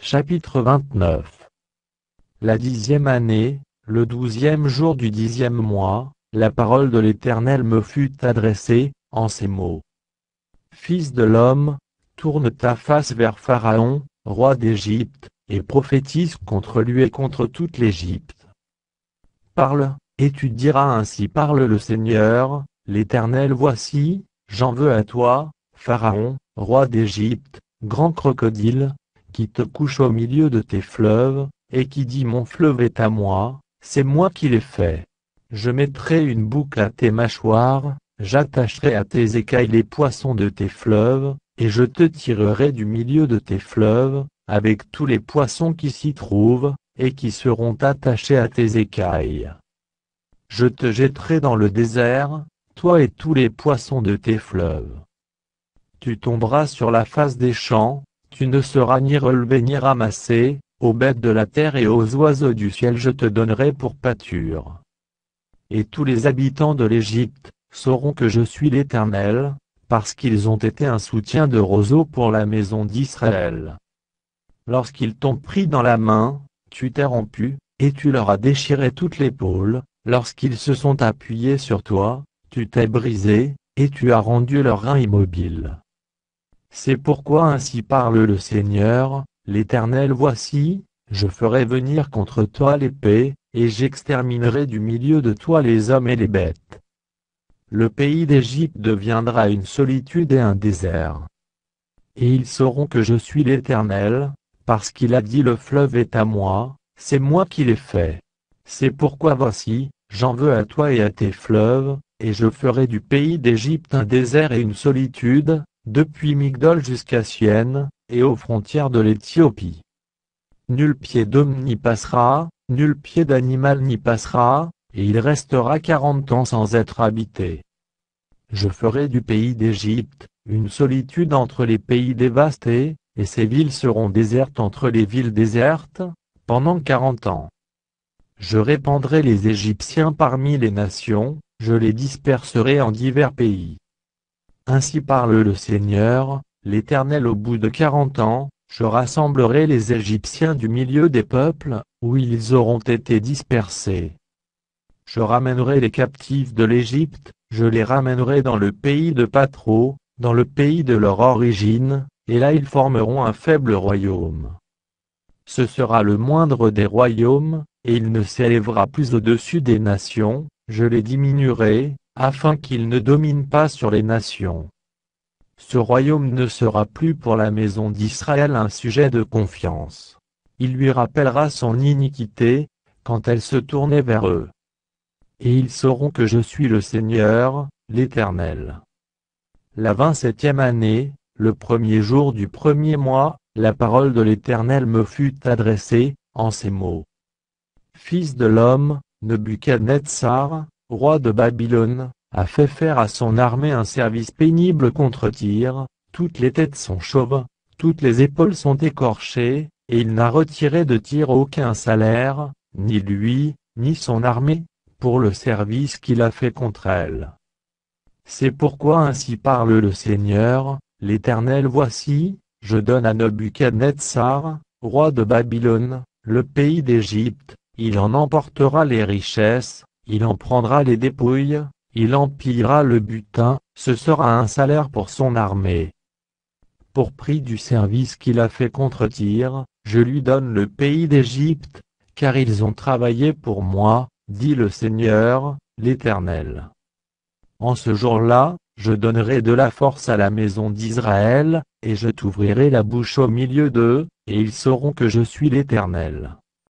Chapitre 29. La 10e année, le 12e jour du 10e mois, la parole de l'Éternel me fut adressée, en ces mots. Fils de l'homme, tourne ta face vers Pharaon, roi d'Égypte, et prophétise contre lui et contre toute l'Égypte. Parle, et tu diras ainsi parle le Seigneur, l'Éternel voici, j'en veux à toi, Pharaon, roi d'Égypte, grand crocodile, qui te couche au milieu de tes fleuves, et qui dit mon fleuve est à moi, c'est moi qui l'ai fait. Je mettrai une boucle à tes mâchoires, j'attacherai à tes écailles les poissons de tes fleuves, et je te tirerai du milieu de tes fleuves, avec tous les poissons qui s'y trouvent, et qui seront attachés à tes écailles. Je te jetterai dans le désert, toi et tous les poissons de tes fleuves. Tu tomberas sur la face des champs, tu ne seras ni relevé ni ramassé, aux bêtes de la terre et aux oiseaux du ciel je te donnerai pour pâture. Et tous les habitants de l'Égypte sauront que je suis l'Éternel, parce qu'ils ont été un soutien de roseau pour la maison d'Israël. Lorsqu'ils t'ont pris dans la main, tu t'es rompu, et tu leur as déchiré toute l'épaule, lorsqu'ils se sont appuyés sur toi, tu t'es brisé, et tu as rendu leurs reins immobiles. C'est pourquoi ainsi parle le Seigneur, l'Éternel voici, je ferai venir contre toi l'épée, et j'exterminerai du milieu de toi les hommes et les bêtes. Le pays d'Égypte deviendra une solitude et un désert. Et ils sauront que je suis l'Éternel, parce qu'il a dit le fleuve est à moi, c'est moi qui l'ai fait. C'est pourquoi voici, j'en veux à toi et à tes fleuves, et je ferai du pays d'Égypte un désert et une solitude, depuis Migdol jusqu'à Syène, et aux frontières de l'Éthiopie. Nul pied d'homme n'y passera, nul pied d'animal n'y passera, et il restera 40 ans sans être habité. Je ferai du pays d'Égypte une solitude entre les pays dévastés, et ses villes seront désertes entre les villes désertes, pendant 40 ans. Je répandrai les Égyptiens parmi les nations, je les disperserai en divers pays. Ainsi parle le Seigneur, l'Éternel au bout de 40 ans, je rassemblerai les Égyptiens du milieu des peuples, où ils auront été dispersés. Je ramènerai les captifs de l'Égypte, je les ramènerai dans le pays de Patro, dans le pays de leur origine, et là ils formeront un faible royaume. Ce sera le moindre des royaumes, et il ne s'élèvera plus au-dessus des nations, je les diminuerai, afin qu'ils ne dominent pas sur les nations. Ce royaume ne sera plus pour la maison d'Israël un sujet de confiance. Il lui rappellera son iniquité, quand elle se tournait vers eux. Et ils sauront que je suis le Seigneur, l'Éternel. La 27e année, le premier jour du premier mois, la parole de l'Éternel me fut adressée, en ces mots. Fils de l'homme, Nebuchadnezzar, roi de Babylone, a fait faire à son armée un service pénible contre Tyr, toutes les têtes sont chauves, toutes les épaules sont écorchées, et il n'a retiré de Tyr aucun salaire, ni lui, ni son armée, pour le service qu'il a fait contre elle. C'est pourquoi ainsi parle le Seigneur, l'Éternel voici, je donne à Nebuchadnezzar, roi de Babylone, le pays d'Égypte, il en emportera les richesses, il en prendra les dépouilles, il en pillera le butin, ce sera un salaire pour son armée. Pour prix du service qu'il a fait contre Tyr, je lui donne le pays d'Égypte, car ils ont travaillé pour moi, dit le Seigneur, l'Éternel. En ce jour-là, je donnerai de la force à la maison d'Israël, et je t'ouvrirai la bouche au milieu d'eux, et ils sauront que je suis l'Éternel.